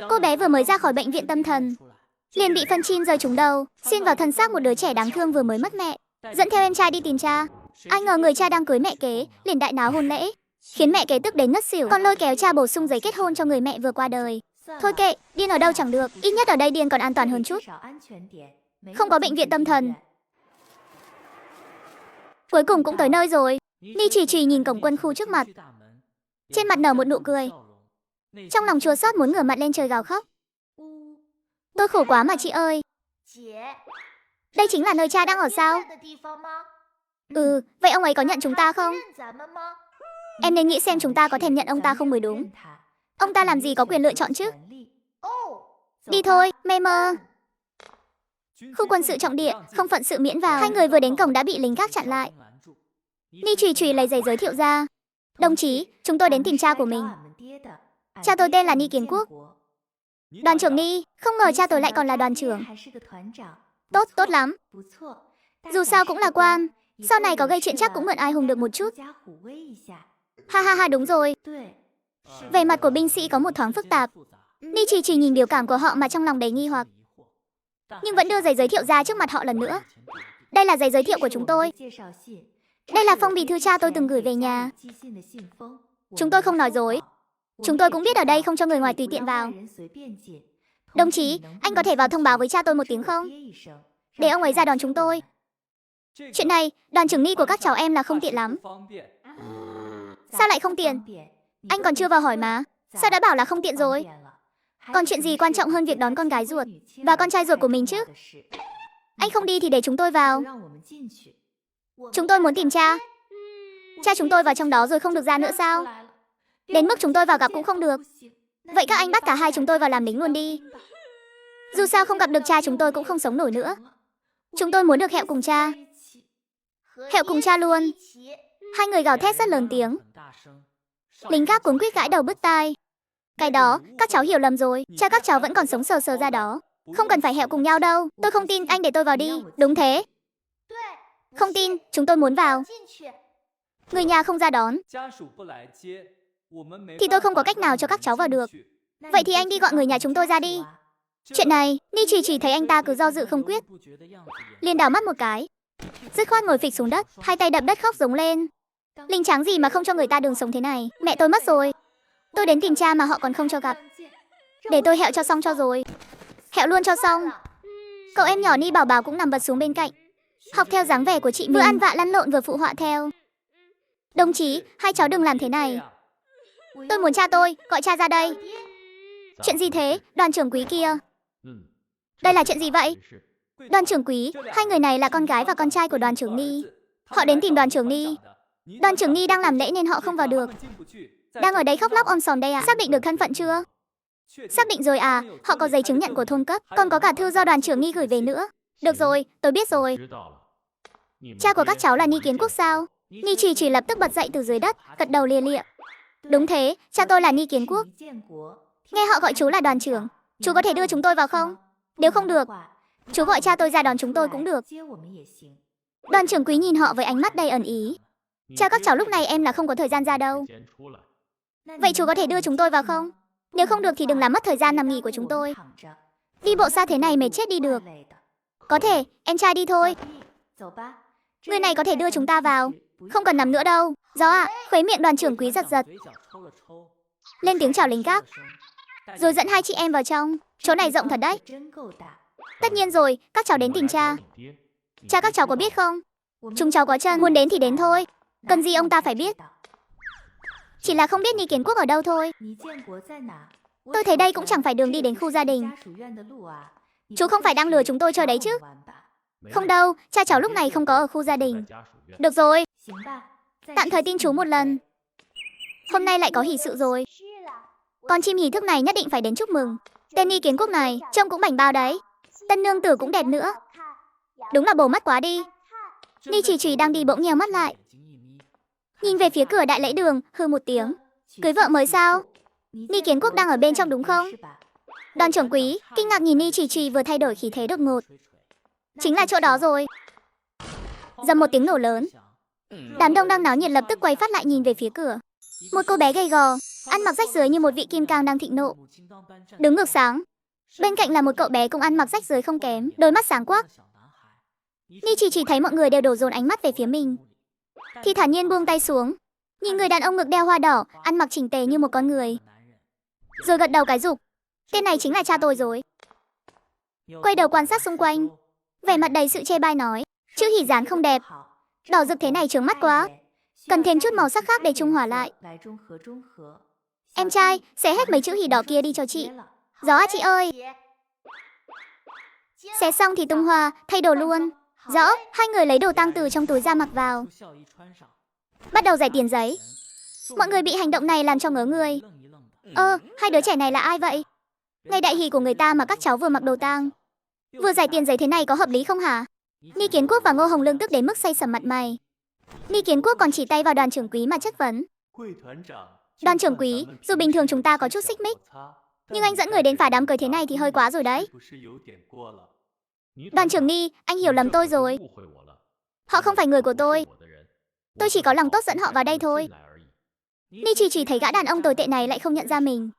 Cô bé vừa mới ra khỏi bệnh viện tâm thần, liền bị phân chim rơi trúng đầu, xuyên vào thân xác một đứa trẻ đáng thương vừa mới mất mẹ. Dẫn theo em trai đi tìm cha. Ai ngờ người cha đang cưới mẹ kế, liền đại náo hôn lễ, khiến mẹ kế tức đến ngất xỉu, còn lôi kéo cha bổ sung giấy kết hôn cho người mẹ vừa qua đời. Thôi kệ, điên ở đâu chẳng được, ít nhất ở đây điên còn an toàn hơn chút. Không có bệnh viện tâm thần. Cuối cùng cũng tới nơi rồi. Ni Trì Trì nhìn cổng quân khu trước mặt, trên mặt nở một nụ cười, trong lòng chua xót muốn ngửa mặt lên trời gào khóc. Tôi khổ quá mà chị ơi. Đây chính là nơi cha đang ở sao? Ừ, vậy ông ấy có nhận chúng ta không? Em nên nghĩ xem chúng ta có thèm nhận ông ta không mới đúng. Ông ta làm gì có quyền lựa chọn chứ? Đi thôi, mê mơ. Khu quân sự trọng địa, không phận sự miễn vào. Hai người vừa đến cổng đã bị lính gác chặn lại. Ni Trì Trì lấy giấy giới thiệu ra. Đồng chí, chúng tôi đến tìm cha của mình. Cha tôi tên là Ni Kiến Quốc. Đoàn trưởng Ni, không ngờ cha tôi lại còn là đoàn trưởng. Tốt, tốt lắm. Dù sao cũng là quan, sau này có gây chuyện chắc cũng mượn ai hùng được một chút. Ha ha ha, đúng rồi. Vẻ mặt của binh sĩ có một thoáng phức tạp. Ni Trì Trì nhìn biểu cảm của họ mà trong lòng đầy nghi hoặc, nhưng vẫn đưa giấy giới thiệu ra trước mặt họ lần nữa. Đây là giấy giới thiệu của chúng tôi. Đây là phong bì thư cha tôi từng gửi về nhà. Chúng tôi không nói dối. Chúng tôi cũng biết ở đây không cho người ngoài tùy tiện vào. Đồng chí, anh có thể vào thông báo với cha tôi một tiếng không? Để ông ấy ra đón chúng tôi. Chuyện này, đoàn trưởng Ni của các cháu em là không tiện lắm. Sao lại không tiện? Anh còn chưa vào hỏi mà. Sao đã bảo là không tiện rồi? Còn chuyện gì quan trọng hơn việc đón con gái ruột và con trai ruột của mình chứ? Anh không đi thì để chúng tôi vào. Chúng tôi muốn tìm cha. Cha chúng tôi vào trong đó rồi không được ra nữa sao? Đến mức chúng tôi vào gặp cũng không được. Vậy các anh bắt cả hai chúng tôi vào làm lính luôn đi. Dù sao không gặp được cha chúng tôi cũng không sống nổi nữa. Chúng tôi muốn được hẹo cùng cha. Hẹo cùng cha luôn. Hai người gào thét rất lớn tiếng. Lính gác cuống quýt gãi đầu bứt tai. Cái đó, các cháu hiểu lầm rồi. Cha các cháu vẫn còn sống sờ sờ ra đó. Không cần phải hẹo cùng nhau đâu. Tôi không tin, anh để tôi vào đi. Đúng thế. Không tin, chúng tôi muốn vào. Người nhà không ra đón thì tôi không có cách nào cho các cháu vào được. Vậy thì anh đi gọi người nhà chúng tôi ra đi. Chuyện này, Ni Trì Trì thấy anh ta cứ do dự không quyết, liền đảo mắt một cái, dứt khoát ngồi phịch xuống đất, hai tay đập đất khóc giống lên. Linh tráng gì mà không cho người ta đường sống thế này. Mẹ tôi mất rồi. Tôi đến tìm cha mà họ còn không cho gặp. Để tôi hẹo cho xong cho rồi. Hẹo luôn cho xong. Cậu em nhỏ Ni Bảo Bảo cũng nằm bật xuống bên cạnh, học theo dáng vẻ của chị mình, vừa ăn vạ lăn lộn vừa phụ họa theo. Đồng chí, hai cháu đừng làm thế này. Tôi muốn cha tôi, gọi cha ra đây. Chuyện gì thế, đoàn trưởng Quý kia? Đây là chuyện gì vậy? Đoàn trưởng Quý, hai người này là con gái và con trai của đoàn trưởng Ni. Họ đến tìm đoàn trưởng Ni. Đoàn trưởng Ni đang làm lễ nên họ không vào được. Đang ở đây khóc lóc om sòm đây à? Xác định được thân phận chưa? Xác định rồi à, họ có giấy chứng nhận của thôn cấp, còn có cả thư do đoàn trưởng Ni gửi về nữa. Được rồi, tôi biết rồi. Cha của các cháu là Ni Kiến Quốc sao? Ni Trì Trì lập tức bật dậy từ dưới đất, gật đầu lia lịa. Đúng thế, cha tôi là Ni Kiến Quốc. Nghe họ gọi chú là đoàn trưởng. Chú có thể đưa chúng tôi vào không? Nếu không được, chú gọi cha tôi ra đón chúng tôi cũng được. Đoàn trưởng Quý nhìn họ với ánh mắt đầy ẩn ý. Cha các cháu lúc này em là không có thời gian ra đâu. Vậy chú có thể đưa chúng tôi vào không? Nếu không được thì đừng làm mất thời gian nằm nghỉ của chúng tôi. Đi bộ xa thế này mệt chết đi được. Có thể, em trai đi thôi. Người này có thể đưa chúng ta vào. Không cần nằm nữa đâu. Gió ạ, khuấy miệng đoàn trưởng Quý giật giật, lên tiếng chào lính gác, rồi dẫn hai chị em vào trong. Chỗ này rộng thật đấy. Tất nhiên rồi, các cháu đến tìm cha. Cha các cháu có biết không? Chúng cháu có chân, muốn đến thì đến thôi. Cần gì ông ta phải biết. Chỉ là không biết Ni Kiến Quốc ở đâu thôi. Tôi thấy đây cũng chẳng phải đường đi đến khu gia đình. Chú không phải đang lừa chúng tôi chơi đấy chứ? Không đâu, cha cháu lúc này không có ở khu gia đình. Được rồi, tạm thời tin chú một lần. Hôm nay lại có hỷ sự rồi. Con chim hỷ thức này nhất định phải đến chúc mừng. Tên Ni Kiến Quốc này trông cũng bảnh bao đấy. Tân nương tử cũng đẹp nữa. Đúng là bồ mắt quá đi. Ni Trì Trì đang đi bỗng nheo mắt lại, nhìn về phía cửa đại lễ đường, hừ một tiếng. Cưới vợ mới sao? Ni Kiến Quốc đang ở bên trong đúng không? Đoàn trưởng Quý kinh ngạc nhìn Ni Trì Trì vừa thay đổi khí thế đột ngột. Chính là chỗ đó rồi. Dầm một tiếng nổ lớn. Đám đông đang náo nhiệt lập tức quay phát lại nhìn về phía cửa. Một cô bé gầy gò, ăn mặc rách rưới như một vị kim cang đang thịnh nộ. Đứng ngược sáng. Bên cạnh là một cậu bé cũng ăn mặc rách rưới không kém, đôi mắt sáng quắc. Ni chỉ thấy mọi người đều đổ dồn ánh mắt về phía mình. Thì thản nhiên buông tay xuống, nhìn người đàn ông ngực đeo hoa đỏ, ăn mặc chỉnh tề như một con người. Rồi gật đầu cái rụp. Tên này chính là cha tôi rồi. Quay đầu quan sát xung quanh, vẻ mặt đầy sự chê bai nói, chữ hỉ dán không đẹp, đỏ rực thế này chướng mắt quá, cần thêm chút màu sắc khác để trung hòa lại. Em trai, xé hết mấy chữ hỉ đỏ kia đi cho chị. Rõ chị ơi. Xé xong thì tung hoa, thay đồ luôn. Rõ, hai người lấy đồ tang từ trong túi ra mặc vào. Bắt đầu giải tiền giấy. Mọi người bị hành động này làm cho ngớ người. Hai đứa trẻ này là ai vậy? Ngày đại hỷ của người ta mà các cháu vừa mặc đồ tang, vừa giải tiền giấy thế này có hợp lý không hả? Ni Kiến Quốc và Ngô Hồng Lương tức đến mức say sầm mặt mày. Ni Kiến Quốc còn chỉ tay vào đoàn trưởng quý mà chất vấn. Đoàn trưởng quý, dù bình thường chúng ta có chút xích mích, nhưng anh dẫn người đến phá đám cưới thế này thì hơi quá rồi đấy. Đoàn trưởng Ni, anh hiểu lầm tôi rồi. Họ không phải người của tôi chỉ có lòng tốt dẫn họ vào đây thôi. Ni chỉ thấy gã đàn ông tồi tệ này lại không nhận ra mình,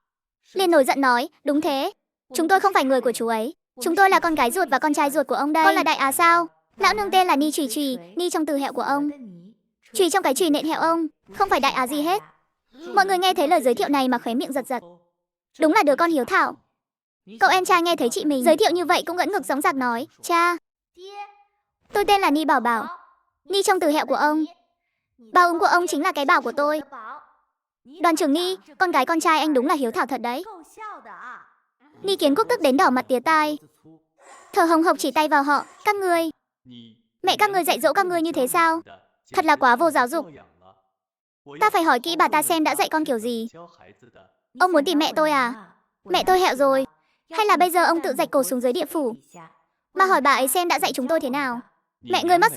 liền nổi giận nói, đúng thế, chúng tôi không phải người của chú ấy. Chúng tôi là con gái ruột và con trai ruột của ông đây. Con là Đại Á sao? Lão nương tên là Ni Trì, Ni trong từ hẹo của ông, Trì trong cái chùy nện hẹo ông, không phải Đại Á gì hết. Mọi người nghe thấy lời giới thiệu này mà khóe miệng giật giật. Đúng là đứa con hiếu thảo. Cậu em trai nghe thấy chị mình giới thiệu như vậy cũng ngẫn ngực dõng dạc nói, cha, tôi tên là Ni Bảo Bảo, Ni trong từ hẹo của ông. Báo ứng của ông chính là cái bảo của tôi. Đoàn trưởng Ni, con gái con trai anh đúng là hiếu thảo thật đấy. Ni Kiến Quốc tức đến đỏ mặt tía tai, thở hồng hộc chỉ tay vào họ, các ngươi. Mẹ các ngươi dạy dỗ các ngươi như thế sao? Thật là quá vô giáo dục. Ta phải hỏi kỹ bà ta xem đã dạy con kiểu gì. Ông muốn tìm mẹ tôi à? Mẹ tôi hẹo rồi. Hay là bây giờ ông tự rạch cổ xuống dưới địa phủ mà hỏi bà ấy xem đã dạy chúng tôi thế nào? Mẹ ngươi mất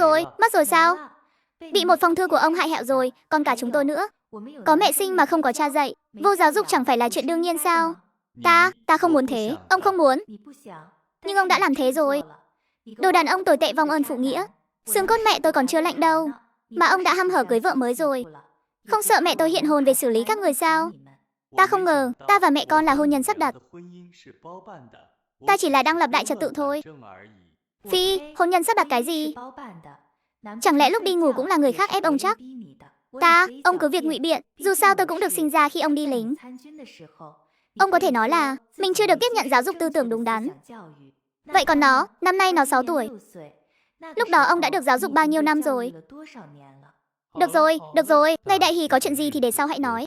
rồi sao? Bị một phong thư của ông hại hẹo rồi, còn cả chúng tôi nữa. Có mẹ sinh mà không có cha dạy, vô giáo dục chẳng phải là chuyện đương nhiên sao? Ta không muốn thế, ông không muốn. Nhưng ông đã làm thế rồi. Đồ đàn ông tồi tệ vong ơn phụ nghĩa. Xương cốt mẹ tôi còn chưa lạnh đâu, mà ông đã hăm hở cưới vợ mới rồi. Không sợ mẹ tôi hiện hồn về xử lý các người sao? Ta không ngờ, ta và mẹ con là hôn nhân sắp đặt. Ta chỉ là đang lập lại trật tự thôi. Phi, hôn nhân sắp đặt cái gì? Chẳng lẽ lúc đi ngủ cũng là người khác ép ông chắc? Ông cứ việc ngụy biện, dù sao tôi cũng được sinh ra khi ông đi lính. Ông có thể nói là mình chưa được tiếp nhận giáo dục tư tưởng đúng đắn. Vậy còn nó, năm nay nó 6 tuổi. Lúc đó ông đã được giáo dục bao nhiêu năm rồi? Được rồi, ngày đại hỷ có chuyện gì thì để sau hãy nói.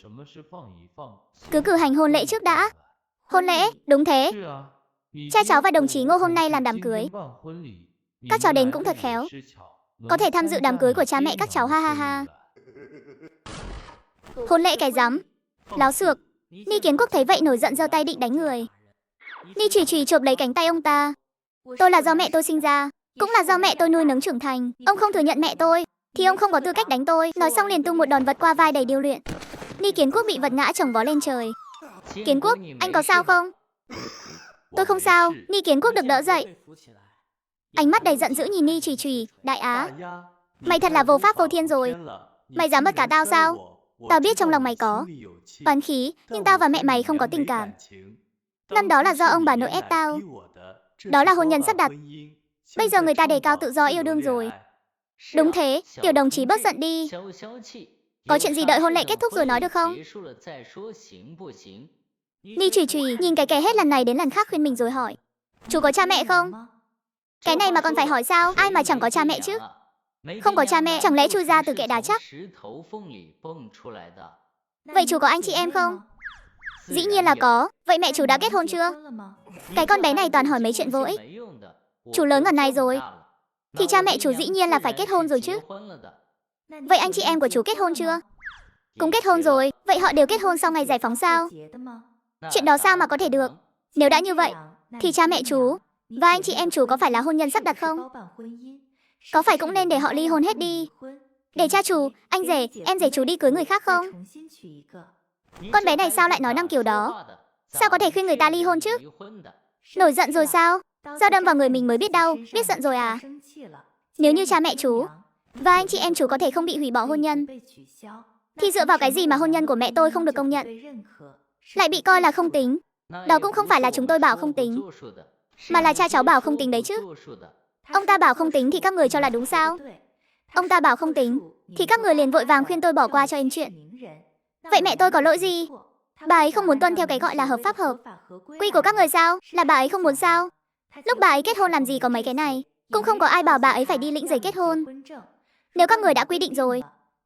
Cứ cử hành hôn lễ trước đã. Hôn lễ, đúng thế. Cha cháu và đồng chí Ngô hôm nay làm đám cưới. Các cháu đến cũng thật khéo. Có thể tham dự đám cưới của cha mẹ các cháu, ha ha ha. Hôn lễ cái rắm. Láo xược. Ni Kiến Quốc thấy vậy nổi giận giơ tay định đánh người. Ni chỉ chộp lấy cánh tay ông ta. Tôi là do mẹ tôi sinh ra, cũng là do mẹ tôi nuôi nấng trưởng thành. Ông không thừa nhận mẹ tôi thì ông không có tư cách đánh tôi. Nói xong liền tung một đòn vật qua vai đầy điêu luyện. Ni Kiến Quốc bị vật ngã chồng vó lên trời. Kiến Quốc, anh có sao không? Tôi không sao. Ni Kiến Quốc được đỡ dậy, ánh mắt đầy giận dữ nhìn Ni Trì. Đại Á, mày thật là vô pháp vô thiên rồi. Mày dám mất cả tao sao? Tao biết trong lòng mày có oán khí, nhưng tao và mẹ mày không có tình cảm. Năm đó là do ông bà nội ép tao. Đó là hôn nhân sắp đặt. Bây giờ người ta đề cao tự do yêu đương rồi. Đúng thế, tiểu đồng chí bớt giận đi. Có chuyện gì đợi hôn lễ kết thúc rồi nói được không? Ni Trì nhìn cái kè hết lần này đến lần khác khuyên mình rồi hỏi, chú có cha mẹ không? Cái này mà còn phải hỏi sao? Ai mà chẳng có cha mẹ chứ? Không có cha mẹ, chẳng lẽ chui ra từ kẽ đá chắc? Vậy chú có anh chị em không? Dĩ nhiên là có. Vậy mẹ chú đã kết hôn chưa? Cái con bé này toàn hỏi mấy chuyện vô ích. Chú lớn ngần này rồi thì cha mẹ chú dĩ nhiên là phải kết hôn rồi chứ. Vậy anh chị em của chú kết hôn chưa? Cũng kết hôn rồi. Vậy họ đều kết hôn sau ngày giải phóng sao? Chuyện đó sao mà có thể được? Nếu đã như vậy thì cha mẹ chú và anh chị em chú có phải là hôn nhân sắp đặt không? Có phải cũng nên để họ ly hôn hết đi, để cha chú, anh rể, em rể chú đi cưới người khác không? Con bé này sao lại nói năng kiểu đó? Sao có thể khuyên người ta ly hôn chứ? Nổi giận rồi sao? Do đâm vào người mình mới biết đau, biết giận rồi à? Nếu như cha mẹ chú và anh chị em chú có thể không bị hủy bỏ hôn nhân, Thì dựa vào cái gì mà hôn nhân của mẹ tôi không được công nhận, lại bị coi là không tính? Đó cũng không phải là chúng tôi bảo không tính, mà là cha cháu bảo không tính đấy chứ. Ông ta bảo không tính thì các người cho là đúng sao? Ông ta bảo không tính thì các người liền vội vàng khuyên tôi bỏ qua cho êm chuyện. Vậy mẹ tôi có lỗi gì? Bà ấy không muốn tuân theo cái gọi là hợp pháp hợp quy của các người sao? Là bà ấy không muốn sao? Lúc bà ấy kết hôn làm gì có mấy cái này? Cũng không có ai bảo bà ấy phải đi lĩnh giấy kết hôn. Nếu các người đã quy định rồi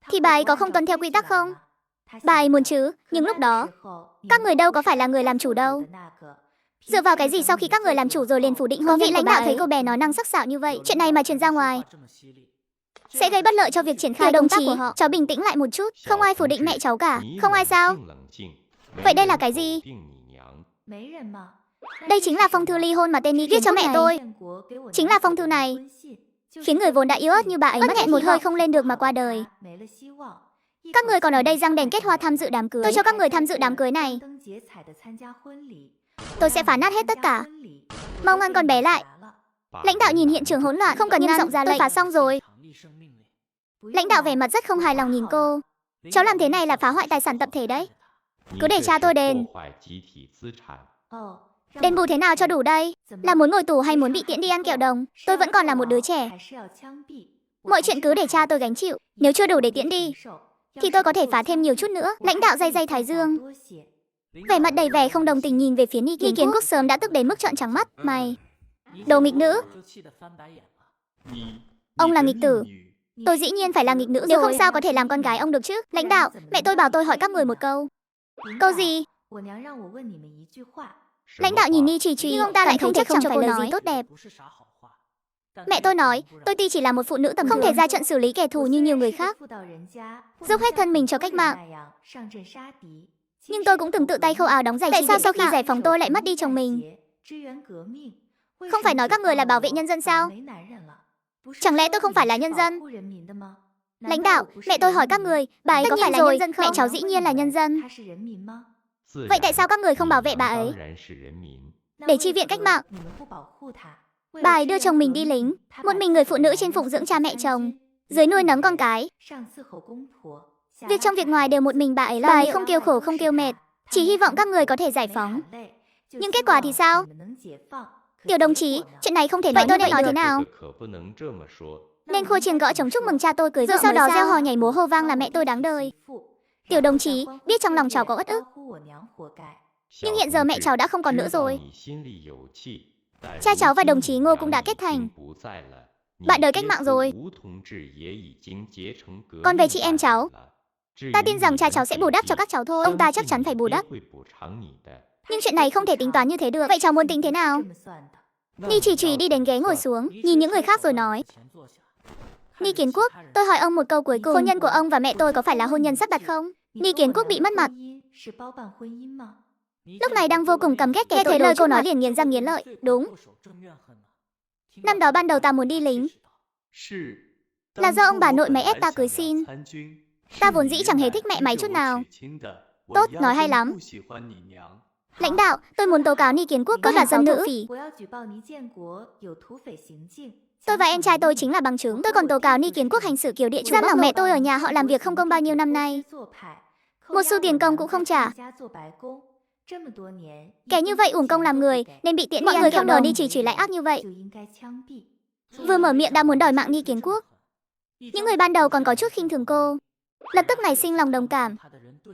thì bà ấy có không tuân theo quy tắc không? Bà ấy muốn chứ, nhưng lúc đó các người đâu có phải là người làm chủ đâu. Dựa vào cái gì sau khi các người làm chủ rồi liền phủ định hôn nhân của bà ấy? Thấy cô bé nói năng sắc sảo như vậy, chuyện này mà truyền ra ngoài sẽ gây bất lợi cho việc triển khai công tác của họ. Cháu bình tĩnh lại một chút, không ai phủ định mẹ cháu cả. Không ai sao? Vậy đây là cái gì? Đây chính là phong thư ly hôn mà tên Ni viết cho mẹ tôi. Chính là phong thư này khiến người vốn đã yếu ớt như bà ấy mất nghẹn một hơi không lên được mà qua đời. Các người còn ở đây răng đèn kết hoa tham dự đám cưới. Tôi cho các người tham dự đám cưới này, tôi sẽ phá nát hết tất cả. Mau ngăn con bé lại. Lãnh đạo nhìn hiện trường hỗn loạn, không cần nghiêm giọng ra lệnh. Tôi phá xong rồi. Lãnh đạo vẻ mặt rất không hài lòng nhìn cô. Cháu làm thế này là phá hoại tài sản tập thể đấy. Cứ để cha tôi đền. Đền bù thế nào cho đủ đây? Là muốn ngồi tù hay muốn bị tiễn đi ăn kẹo đồng? Tôi vẫn còn là một đứa trẻ. Mọi chuyện cứ để cha tôi gánh chịu. Nếu chưa đủ để tiễn đi thì tôi có thể phá thêm nhiều chút nữa. Lãnh đạo day day thái dương, vẻ mặt đầy vẻ không đồng tình nhìn về phía Ni Kiến Quốc sớm đã tức đến mức trợn trắng mắt. Mày, đồ nghịch nữ. Ông là nghịch tử. Tôi dĩ nhiên phải là nghịch nữ rồi. Nếu không sao có thể làm con gái ông được chứ. Lãnh đạo, mẹ tôi bảo tôi hỏi các người một câu. Câu gì? Lãnh đạo nhìn Ni Trì Trì, nhưng ông ta lại không thể không cho cô nói gì tốt đẹp. Mẹ tôi nói, tôi tuy chỉ là một phụ nữ tầm thường, không thể ra trận xử lý kẻ thù như nhiều người khác, dốc hết thân mình cho cách mạng. Nhưng tôi cũng từng tự tay khâu áo đóng giày. Tại sao sau khi giải phóng tôi lại mất đi chồng mình? Không phải nói các người là bảo vệ nhân dân sao? Chẳng lẽ tôi không phải là nhân dân? Lãnh đạo, mẹ tôi hỏi các người, bà ấy có phải là nhân dân không? Mẹ cháu dĩ nhiên là nhân dân. Vậy tại sao các người không bảo vệ bà ấy? Để chi viện cách mạng. Bà ấy đưa chồng mình đi lính, một mình người phụ nữ trên phụng dưỡng cha mẹ chồng, dưới nuôi nấng con cái. Việc trong việc ngoài đều một mình bà ấy lo. Bà ấy không kêu khổ không kêu mệt, chỉ hy vọng các người có thể giải phóng. Nhưng kết quả thì sao? Tiểu đồng chí, chuyện này không thể nói. Vậy tôi nên nói thế nào? Nên khua chiêng gõ trống chúc mừng cha tôi cưới vợ, rồi sau đó reo hò nhảy múa hô vang là mẹ tôi đáng đời. Tiểu đồng chí, biết trong lòng cháu có uất ức, nhưng hiện giờ mẹ cháu đã không còn nữa rồi. Cha cháu và đồng chí Ngô cũng đã kết thành bạn đời cách mạng rồi. Còn về chị em cháu, ta tin rằng cha cháu sẽ bù đắp cho các cháu thôi. Ông ta chắc chắn phải bù đắp. Nhưng chuyện này không thể tính toán như thế được. Vậy cháu muốn tính thế nào? Ni Trì Trì đi đến ghế ngồi xuống, nhìn những người khác rồi nói. Ni Kiến Quốc, tôi hỏi ông một câu cuối cùng. Hôn nhân của ông và mẹ tôi có phải là hôn nhân sắp đặt không? Ni Kiến Quốc bị mất mặt. Lúc này đang vô cùng căm ghét kẻ thấy lời cô nói liền nghiến răng nghiến lợi. Đúng. Năm đó ban đầu ta muốn đi lính là do ông bà nội mày ép ta cưới xin. Ta vốn dĩ chẳng hề thích mẹ mày chút nào. Tốt, nói hay lắm. Lãnh đạo, tôi muốn tố cáo Ni Kiến Quốc có là dâm nữ phỉ. Tôi và em trai tôi chính là bằng chứng. Tôi còn tố cáo Ni Kiến Quốc hành xử kiểu địa chủ, giam lỏng mẹ tôi ở nhà họ làm việc không công bao nhiêu năm nay. Một xu tiền công cũng không trả. Kẻ như vậy uổng công làm người nên bị tiễn. Mọi người không ngờ Ni Trì Trì lại ác như vậy. Vừa mở miệng đã muốn đòi mạng Ni Kiến Quốc. Những người ban đầu còn có chút khinh thường cô, lập tức nảy sinh lòng đồng cảm.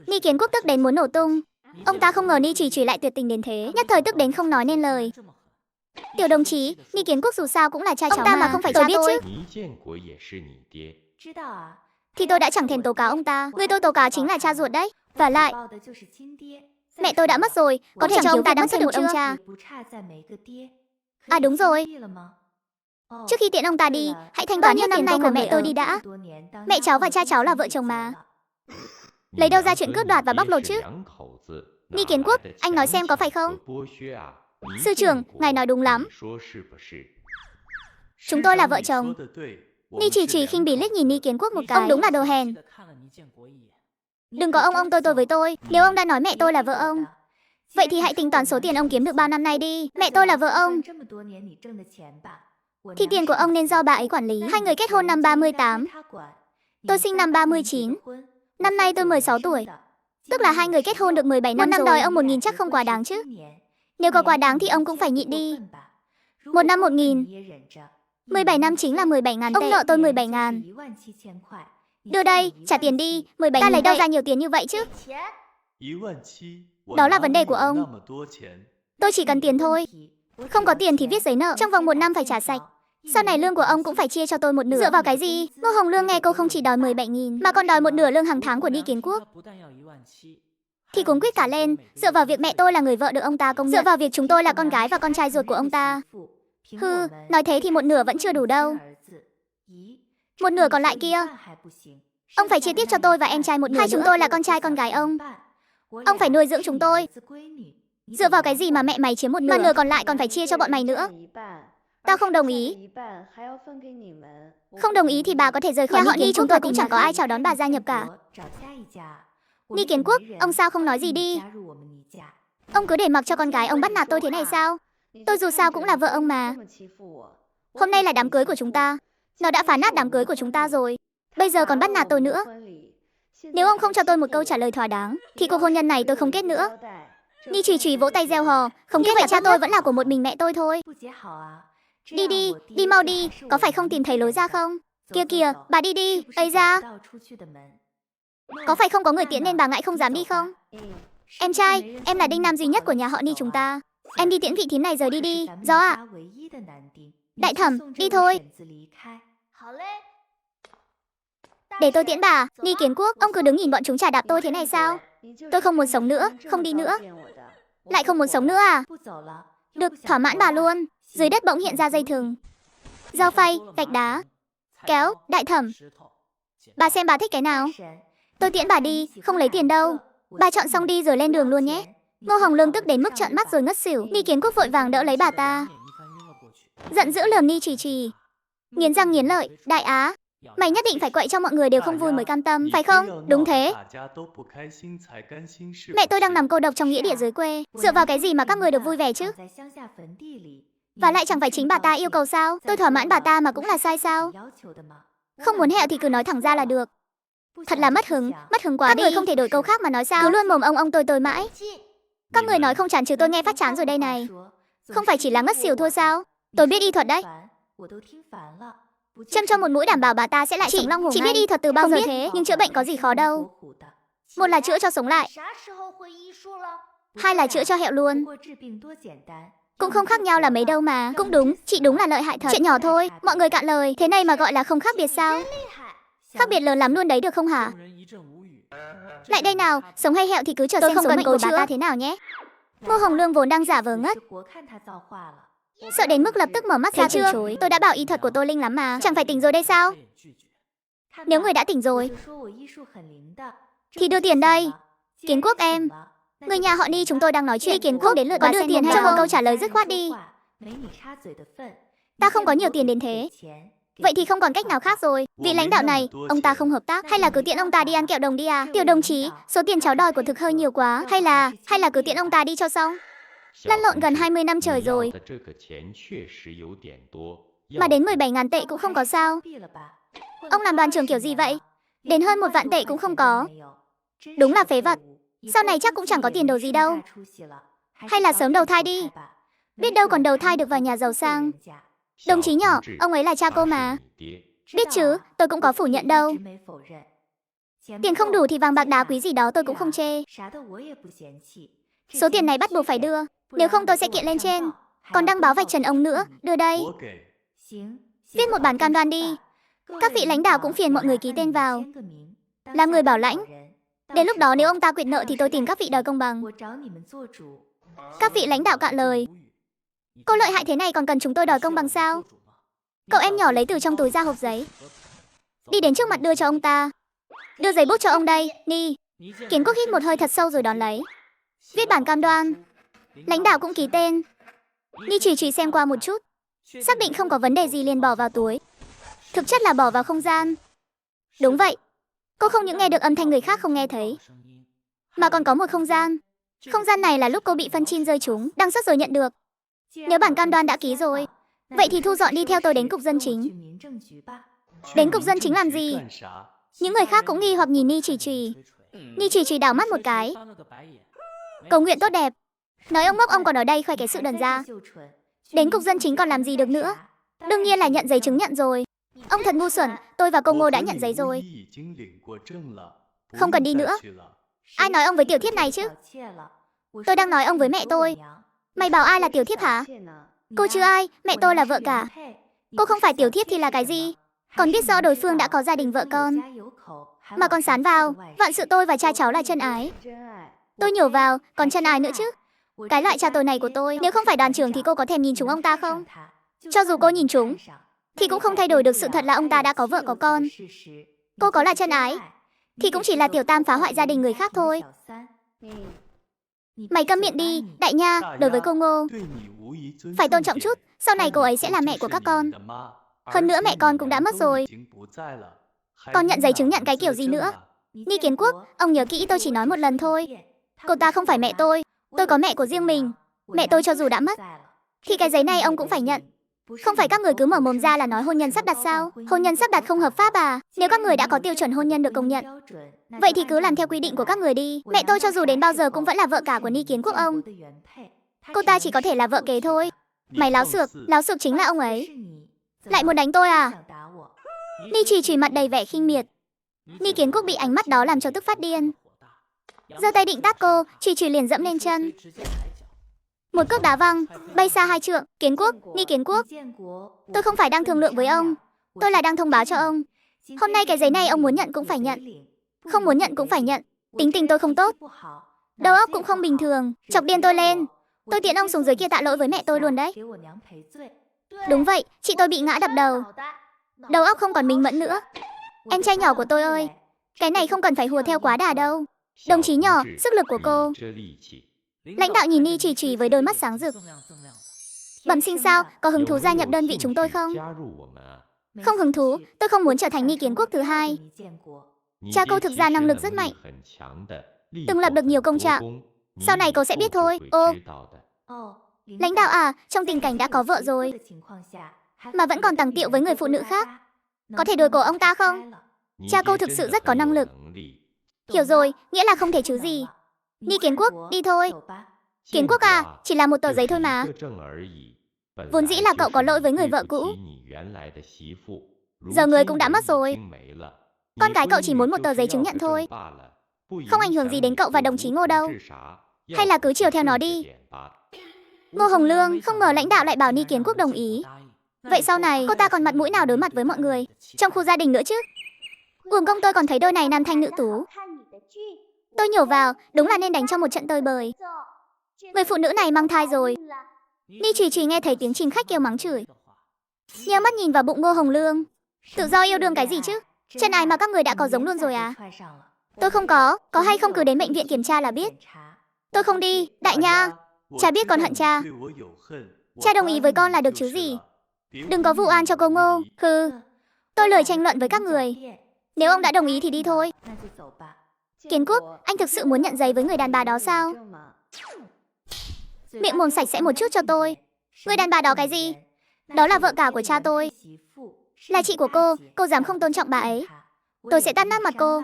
Ni Kiến Quốc tức đến muốn nổ tung. Ông ta không ngờ Ni Trì Trì lại tuyệt tình đến thế, nhất thời tức đến không nói nên lời. Tiểu đồng chí, Ni Kiến Quốc dù sao cũng là cha cháu mà không phải cha tôi. Thì tôi đã chẳng thèm tố cáo ông ta. Người tôi tố cáo chính là cha ruột đấy. Và lại, mẹ tôi đã mất rồi, có thể cho ông ta đắm thêm một ông cha. À đúng rồi. Trước khi tiễn ông ta đi, hãy thanh toán hết năm nay của mẹ tôi đi đã. Mẹ cháu và cha cháu là vợ chồng mà. Lấy đâu ra chuyện cướp đoạt và bóc lột chứ? Ni Kiến Quốc, anh nói xem có phải không? Sư trưởng, ngài nói đúng lắm. Chúng tôi là vợ chồng. Ni Trì Trì khinh bỉ liếc nhìn Ni Kiến Quốc một cái. Ông đúng là đồ hèn. Đừng có ông tôi với tôi. Nếu ông đã nói mẹ tôi là vợ ông, vậy thì hãy tính toán số tiền ông kiếm được bao năm nay đi. Mẹ tôi là vợ ông, thì tiền của ông nên do bà ấy quản lý. Hai người kết hôn năm 38. Tôi sinh năm 39. Năm nay tôi 16 tuổi. Tức là hai người kết hôn được 17 năm rồi. Một năm đòi ông 1.000 chắc không quá đáng chứ. Nếu có quá đáng thì ông cũng phải nhịn đi. Một năm 1.000. 17 năm chính là 17.000 tệ. Ông nợ tôi 17.000. Đưa đây, trả tiền đi. 17.000 ta lấy đâu ra nhiều tiền như vậy chứ? Đó là vấn đề của ông. Tôi chỉ cần tiền thôi. Không có tiền thì viết giấy nợ. Trong vòng 1 năm phải trả sạch. Sau này lương của ông cũng phải chia cho tôi một nửa. Dựa vào cái gì? Ngô Hồng Lương nghe cô không chỉ đòi 17.000 mà còn đòi một nửa lương hàng tháng của Ni Kiến Quốc. Thì cuống quýt cả lên. Dựa vào việc mẹ tôi là người vợ được ông ta công nhận. Dựa vào việc chúng tôi là con gái và con trai ruột của ông ta. Hừ, nói thế thì một nửa vẫn chưa đủ đâu. Một nửa còn lại kia, ông phải chia tiếp cho tôi và em trai một nửa. Hai chúng tôi là con trai con gái ông. Ông phải nuôi dưỡng chúng tôi. Dựa vào cái gì mà mẹ mày chiếm một nửa, mà nửa còn lại còn phải chia cho bọn mày nữa? Tao không đồng ý. Không đồng ý thì bà có thể rời khỏi nhà họ Ni, chúng tôi cũng chẳng có ai chào đón bà gia nhập cả. Ni Kiến Quốc, ông sao không nói gì đi? Ông cứ để mặc cho con gái ông bắt nạt tôi thế này sao? Tôi dù sao cũng là vợ ông mà. Hôm nay là đám cưới của chúng ta. Nó đã phá nát đám cưới của chúng ta rồi. Bây giờ còn bắt nạt tôi nữa. Nếu ông không cho tôi một câu trả lời thỏa đáng thì cuộc hôn nhân này tôi không kết nữa. Ni Trì Trì vỗ tay reo hò. Không kết vậy cha tôi vẫn là của một mình mẹ tôi thôi. Đi đi, đi mau đi. Có phải không tìm thấy lối ra không? Kia kìa, bà đi đi. Ây ra. Có phải không có người tiễn nên bà ngại không dám đi không? Em trai, em là đinh nam duy nhất của nhà họ Ni chúng ta. Em đi tiễn vị thím này rời đi đi. Rõ ạ. Đại thẩm, đi thôi. Để tôi tiễn bà. Ni Kiến Quốc, ông cứ đứng nhìn bọn chúng chà đạp tôi thế này sao? Tôi không muốn sống nữa, không đi nữa. Lại không muốn sống nữa à? Được, thỏa mãn bà luôn. Dưới đất bỗng hiện ra dây thừng, dao phay, gạch đá, kéo. Đại thẩm, bà xem bà thích cái nào. Tôi tiễn bà đi, không lấy tiền đâu. Bà chọn xong đi rồi lên đường luôn nhé. Ngô Hồng Lương tức đến mức trợn mắt rồi ngất xỉu. Ni Kiến Quốc vội vàng đỡ lấy bà ta, giận dữ lườm Ni Trì Trì, nghiến răng nghiến lợi. Đại Á, mày nhất định phải quậy cho mọi người đều không vui mới cam tâm, phải không? Đúng thế. Mẹ tôi đang nằm cô độc trong nghĩa địa dưới quê. Dựa vào cái gì mà các người được vui vẻ chứ? Và lại chẳng phải chính bà ta yêu cầu sao? Tôi thỏa mãn bà ta mà cũng là sai sao? Không muốn hẹo thì cứ nói thẳng ra là được. Thật là mất hứng quá đi. Các người không thể đổi câu khác mà nói sao? Cứ luôn mồm ông tôi mãi. Các người nói không chán chứ tôi nghe phát chán rồi đây này. Không phải chỉ là ngất xỉu thôi sao? Tôi biết y thuật đấy. Châm cho một mũi đảm bảo bà ta sẽ lại sống long hổ ngay. Chị biết y thuật từ bao giờ thế? Nhưng chữa bệnh có gì khó đâu. Một là chữa cho sống lại, hai là chữa cho hẹo luôn. Cũng không khác nhau là mấy đâu mà. Cũng đúng, chị đúng là lợi hại thật. Chuyện nhỏ thôi, mọi người cạn lời. Thế này mà gọi là không khác biệt sao? Khác biệt lớn lắm luôn đấy được không hả? Lại đây nào, sống hay hẹo thì cứ chờ xem số mệnh của bà ta thế nào nhé. Ngô Hồng Lương vốn đang giả vờ ngất, sợ đến mức lập tức mở mắt ra từ chối. Tôi đã bảo y thuật của tôi linh lắm mà. Chẳng phải tỉnh rồi đây sao? Nếu người đã tỉnh rồi thì đưa tiền đây. Kiến Quốc em, người nhà họ Ni chúng tôi đang nói chuyện. Kiến Quốc đến lượt có đưa tiền hay cho một câu trả lời dứt khoát đi. Ta không có nhiều tiền đến thế. Vậy thì không còn cách nào khác rồi. Vị lãnh đạo này, ông ta không hợp tác. Hay là cứ tiễn ông ta đi ăn kẹo đồng đi à? Tiểu đồng chí, số tiền cháu đòi của thực hơi nhiều quá. Hay là cứ tiễn ông ta đi cho xong. Lăn lộn gần 20 năm trời rồi mà đến 17.000 tệ cũng không có sao. Ông làm đoàn trưởng kiểu gì vậy? Đến hơn 1 vạn tệ cũng không có. Đúng là phế vật. Sau này chắc cũng chẳng có tiền đồ gì đâu. Hay là sớm đầu thai đi. Biết đâu còn đầu thai được vào nhà giàu sang. Đồng chí nhỏ, ông ấy là cha cô mà. Biết chứ, tôi cũng có phủ nhận đâu. Tiền không đủ thì vàng bạc đá quý gì đó tôi cũng không chê. Số tiền này bắt buộc phải đưa. Nếu không tôi sẽ kiện lên trên. Còn đăng báo vạch trần ông nữa. Đưa đây. Viết một bản cam đoan đi. Các vị lãnh đạo cũng phiền mọi người ký tên vào. Làm người bảo lãnh. Đến lúc đó nếu ông ta quyện nợ thì tôi tìm các vị đòi công bằng. Các vị lãnh đạo cạn lời. Cô lợi hại thế này còn cần chúng tôi đòi công bằng sao? Cậu em nhỏ lấy từ trong túi ra hộp giấy, đi đến trước mặt đưa cho ông ta. Đưa giấy bút cho ông đây, Ni. Kiến Quốc hít một hơi thật sâu rồi đón lấy. Viết bản cam đoan. Lãnh đạo cũng ký tên. Ni Trì Trì xem qua một chút, xác định không có vấn đề gì liền bỏ vào túi. Thực chất là bỏ vào không gian. Đúng vậy. Cô không những nghe được âm thanh người khác không nghe thấy, mà còn có một không gian. Không gian này là lúc cô bị phân chin rơi trúng, đăng xuất rồi nhận được. Nếu bản cam đoan đã ký rồi, vậy thì thu dọn đi theo tôi đến cục dân chính. Đến cục dân chính làm gì? Những người khác cũng nghi hoặc nhìn Ni Chỉ Chỉ. Ni Chỉ Chỉ đảo mắt một cái. Cầu nguyện tốt đẹp. Nói ông ngốc ông còn ở đây khoe cái sự đần ra. Đến cục dân chính còn làm gì được nữa. Đương nhiên là nhận giấy chứng nhận rồi. Ông thật ngu xuẩn, tôi và cô Ngô đã nhận giấy rồi. Không cần đi nữa. Ai nói ông với tiểu thiếp này chứ? Tôi đang nói ông với mẹ tôi. Mày bảo ai là tiểu thiếp hả? Cô chứ ai, mẹ tôi là vợ cả. Cô không phải tiểu thiếp thì là cái gì? Còn biết rõ đối phương đã có gia đình vợ con. Mà còn sán vào, vạn sự tôi và cha cháu là chân ái. Tôi nhổ vào, còn chân ái nữa chứ. Cái loại cha tôi này của tôi, nếu không phải đoàn trưởng thì cô có thèm nhìn chúng ông ta không? Cho dù cô nhìn chúng, thì cũng không thay đổi được sự thật là ông ta đã có vợ có con. Cô có là chân ái, thì cũng chỉ là tiểu tam phá hoại gia đình người khác thôi. Mày câm miệng đi, đại nha, đối với cô Ngô. Phải tôn trọng chút, sau này cô ấy sẽ là mẹ của các con. Hơn nữa mẹ con cũng đã mất rồi. Còn nhận giấy chứng nhận cái kiểu gì nữa? Ni Kiến Quốc, ông nhớ kỹ tôi chỉ nói một lần thôi. Cô ta không phải mẹ tôi có mẹ của riêng mình. Mẹ tôi cho dù đã mất, thì cái giấy này ông cũng phải nhận. Không phải các người cứ mở mồm ra là nói hôn nhân sắp đặt sao? Hôn nhân sắp đặt không hợp pháp à? Nếu các người đã có tiêu chuẩn hôn nhân được công nhận, vậy thì cứ làm theo quy định của các người đi. Mẹ tôi cho dù đến bao giờ cũng vẫn là vợ cả của Ni Kiến Quốc ông. Cô ta chỉ có thể là vợ kế thôi. Mày láo xược chính là ông ấy. Lại muốn đánh tôi à? Ni Chỉ Chỉ mặt đầy vẻ khinh miệt. Ni Kiến Quốc bị ánh mắt đó làm cho tức phát điên. Giơ tay định tát cô, Chỉ Chỉ liền dẫm lên chân. Một cước đá văng, bay xa 2 trượng. Kiến Quốc, Ni Kiến Quốc, tôi không phải đang thương lượng với ông, tôi là đang thông báo cho ông. Hôm nay cái giấy này ông muốn nhận cũng phải nhận, không muốn nhận cũng phải nhận. Tính tình tôi không tốt, đầu óc cũng không bình thường, chọc điên tôi lên. Tôi tiễn ông xuống dưới kia tạ lỗi với mẹ tôi luôn đấy. Đúng vậy, chị tôi bị ngã đập đầu, đầu óc không còn minh mẫn nữa. Em trai nhỏ của tôi ơi, cái này không cần phải hùa theo quá đà đâu. Đồng chí nhỏ, sức lực của cô. Lãnh đạo nhìn Ni Chỉ Chỉ với đôi mắt sáng rực. Bẩm sinh sao, có hứng thú gia nhập đơn vị chúng tôi không? Không hứng thú, tôi không muốn trở thành Ni Kiến Quốc thứ hai. Cha cô thực ra năng lực rất mạnh, từng lập được nhiều công trạng. Sau này cô sẽ biết thôi. Ô, lãnh đạo à, trong tình cảnh đã có vợ rồi mà vẫn còn tằng tiệu với người phụ nữ khác, có thể đuổi cổ ông ta không? Cha cô thực sự rất có năng lực. Hiểu rồi, nghĩa là không thể chứ gì. Ni Kiến Quốc, đi thôi. Kiến Quốc à, chỉ là một tờ giấy thôi mà. Vốn dĩ là cậu có lỗi với người vợ cũ, giờ người cũng đã mất rồi. Con cái cậu chỉ muốn một tờ giấy chứng nhận thôi, không ảnh hưởng gì đến cậu và đồng chí Ngô đâu. Hay là cứ chiều theo nó đi. Ngô Hồng Lương, không ngờ lãnh đạo lại bảo Ni Kiến Quốc đồng ý. Vậy sau này cô ta còn mặt mũi nào đối mặt với mọi người trong khu gia đình nữa chứ? Uổng công tôi còn thấy đôi này nam thanh nữ tú. Tôi nhổ vào, đúng là nên đánh cho một trận tơi bời. Người phụ nữ này mang thai rồi. Ni Chỉ Chỉ nghe thấy tiếng chim khách kêu mắng chửi, nheo mắt nhìn vào bụng Ngô Hồng Lương. Tự do yêu đương cái gì chứ? Chân ai mà các người đã có giống luôn rồi à? Tôi không có hay không cứ đến bệnh viện kiểm tra là biết. Tôi không đi, đại nha. Cha biết con hận cha. Cha đồng ý với con là được chứ gì. Đừng có vụ oan cho cô Ngô. Hừ, tôi lười tranh luận với các người. Nếu ông đã đồng ý thì đi thôi. Kiến Quốc, anh thực sự muốn nhận giấy với người đàn bà đó sao? Miệng mồm sạch sẽ một chút cho tôi. Người đàn bà đó cái gì? Đó là vợ cả của cha tôi, là chị của cô dám không tôn trọng bà ấy, tôi sẽ tát nát mặt cô.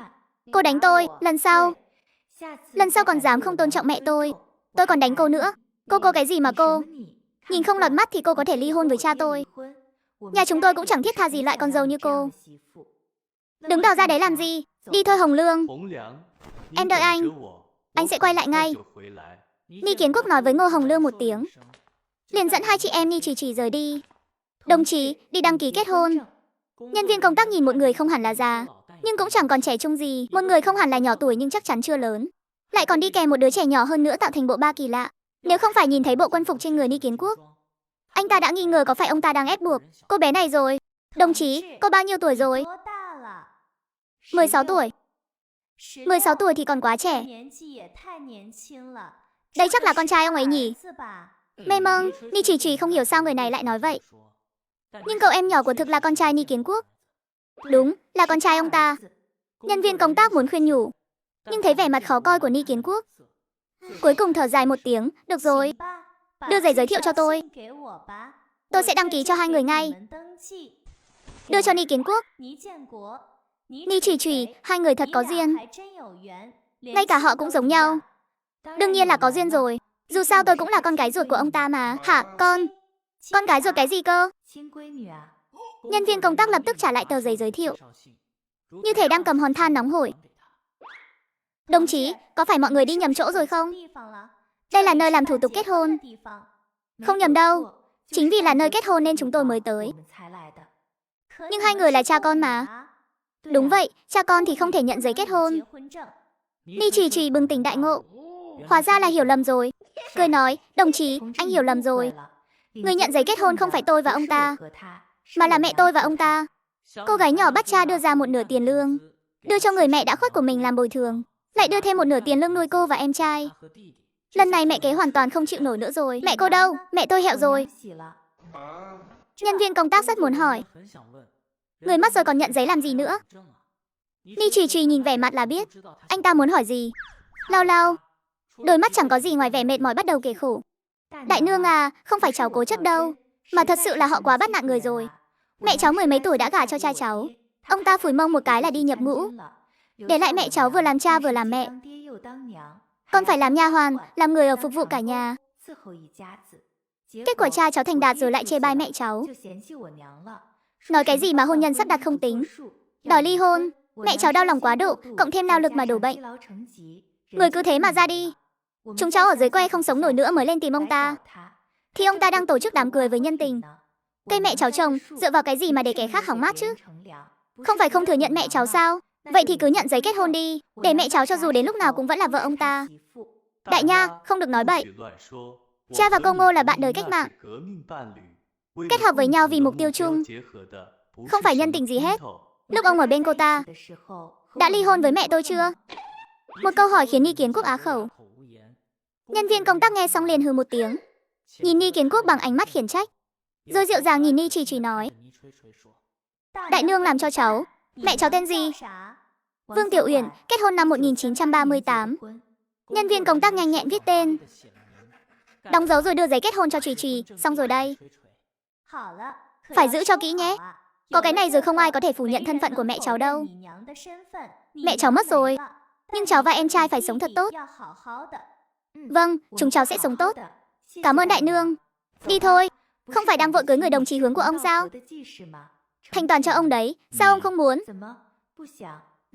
Cô đánh tôi, lần sau còn dám không tôn trọng mẹ tôi còn đánh cô nữa. Cô cái gì mà cô? Nhìn không lọt mắt thì cô có thể ly hôn với cha tôi. Nhà chúng tôi cũng chẳng thiết tha gì loại con dâu như cô. Đứng đào ra đấy làm gì? Đi thôi Hồng Lương. Em đợi anh sẽ quay lại ngay. Ni Kiến Quốc nói với Ngô Hồng Lương một tiếng, liền dẫn hai chị em Ni Chỉ Chỉ rời đi. Đồng chí, đi đăng ký kết hôn. Nhân viên công tác nhìn một người không hẳn là già, nhưng cũng chẳng còn trẻ trung gì. Một người không hẳn là nhỏ tuổi nhưng chắc chắn chưa lớn, lại còn đi kèm một đứa trẻ nhỏ hơn nữa, tạo thành bộ ba kỳ lạ. Nếu không phải nhìn thấy bộ quân phục trên người Ni Kiến Quốc, anh ta đã nghi ngờ có phải ông ta đang ép buộc cô bé này rồi. Đồng chí, cô bao nhiêu tuổi rồi? 16 tuổi. 16 tuổi thì còn quá trẻ. Đây chắc là con trai ông ấy nhỉ? Mê mông, Ni Chỉ Chỉ không hiểu sao người này lại nói vậy. Nhưng cậu em nhỏ của thực là con trai Ni Kiến Quốc. Đúng, là con trai ông ta. Nhân viên công tác muốn khuyên nhủ, nhưng thấy vẻ mặt khó coi của Ni Kiến Quốc, cuối cùng thở dài một tiếng, được rồi, đưa giấy giới thiệu cho tôi sẽ đăng ký cho hai người ngay. Đưa cho Ni Kiến Quốc. Ni Chỉ Trì, hai người thật có duyên. Ngay cả họ cũng giống nhau. Đương nhiên là có duyên rồi. Dù sao tôi cũng là con gái ruột của ông ta mà. Hả, con? Con gái ruột cái gì cơ? Nhân viên công tác lập tức trả lại tờ giấy giới thiệu. Như thể đang cầm hòn than nóng hổi. Đồng chí, có phải mọi người đi nhầm chỗ rồi không? Đây là nơi làm thủ tục kết hôn. Không nhầm đâu. Chính vì là nơi kết hôn nên chúng tôi mới tới. Nhưng hai người là cha con mà. Đúng vậy, cha con thì không thể nhận giấy kết hôn. Ni Chỉ Trì bừng tỉnh đại ngộ. Hóa ra là hiểu lầm rồi. Cười nói, đồng chí, anh hiểu lầm rồi. Người nhận giấy kết hôn không phải tôi và ông ta, mà là mẹ tôi và ông ta. Cô gái nhỏ bắt cha đưa ra một nửa tiền lương, đưa cho người mẹ đã khuất của mình làm bồi thường, lại đưa thêm một nửa tiền lương nuôi cô và em trai. Lần này mẹ kế hoàn toàn không chịu nổi nữa rồi. Mẹ cô đâu? Mẹ tôi hẹo rồi. Nhân viên công tác rất muốn hỏi. Người mất rồi còn nhận giấy làm gì nữa? Ni Chỉ Trì nhìn vẻ mặt là biết anh ta muốn hỏi gì. Lau lau, đôi mắt chẳng có gì ngoài vẻ mệt mỏi bắt đầu kể khổ. Đại nương à, không phải cháu cố chấp đâu, mà thật sự là họ quá bắt nạt người rồi. Mẹ cháu mười mấy tuổi đã gả cho cha cháu. Ông ta phủi mông một cái là đi nhập ngũ, để lại mẹ cháu vừa làm cha vừa làm mẹ. Con phải làm nha hoàn, làm người ở phục vụ cả nhà. Kết quả cha cháu thành đạt rồi lại chê bai mẹ cháu. Nói cái gì mà hôn nhân sắp đặt không tính, đòi ly hôn. Mẹ cháu đau lòng quá độ, cộng thêm lao lực mà đổ bệnh. Người cứ thế mà ra đi. Chúng cháu ở dưới quê không sống nổi nữa mới lên tìm ông ta. Thì ông ta đang tổ chức đám cưới với nhân tình. Cây mẹ cháu trồng, dựa vào cái gì mà để kẻ khác hỏng mát chứ? Không phải không thừa nhận mẹ cháu sao? Vậy thì cứ nhận giấy kết hôn đi, để mẹ cháu cho dù đến lúc nào cũng vẫn là vợ ông ta. Đại nha, không được nói bậy. Cha và cô Ngô là bạn đời cách mạng, kết hợp với nhau vì mục tiêu chung, không phải nhân tình gì hết. Lúc ông ở bên cô ta, đã ly hôn với mẹ tôi chưa? Một câu hỏi khiến Ni Kiến Quốc á khẩu. Nhân viên công tác nghe xong liền hừ một tiếng, nhìn Ni Kiến Quốc bằng ánh mắt khiển trách, rồi dịu dàng nhìn Ni Chỉ Trì nói. Đại nương làm cho cháu. Mẹ cháu tên gì? Vương Tiểu Uyển, kết hôn năm 1938. Nhân viên công tác nhanh nhẹn viết tên, đóng dấu rồi đưa giấy kết hôn cho Trì Trì. Xong rồi đây. Phải giữ cho kỹ nhé. Có cái này rồi không ai có thể phủ nhận thân phận của mẹ cháu đâu. Mẹ cháu mất rồi, nhưng cháu và em trai phải sống thật tốt. Vâng, chúng cháu sẽ sống tốt. Cảm ơn đại nương. Đi thôi. Không phải đang vội cưới người đồng chí hướng của ông sao? Thanh toàn cho ông đấy. Sao ông không muốn?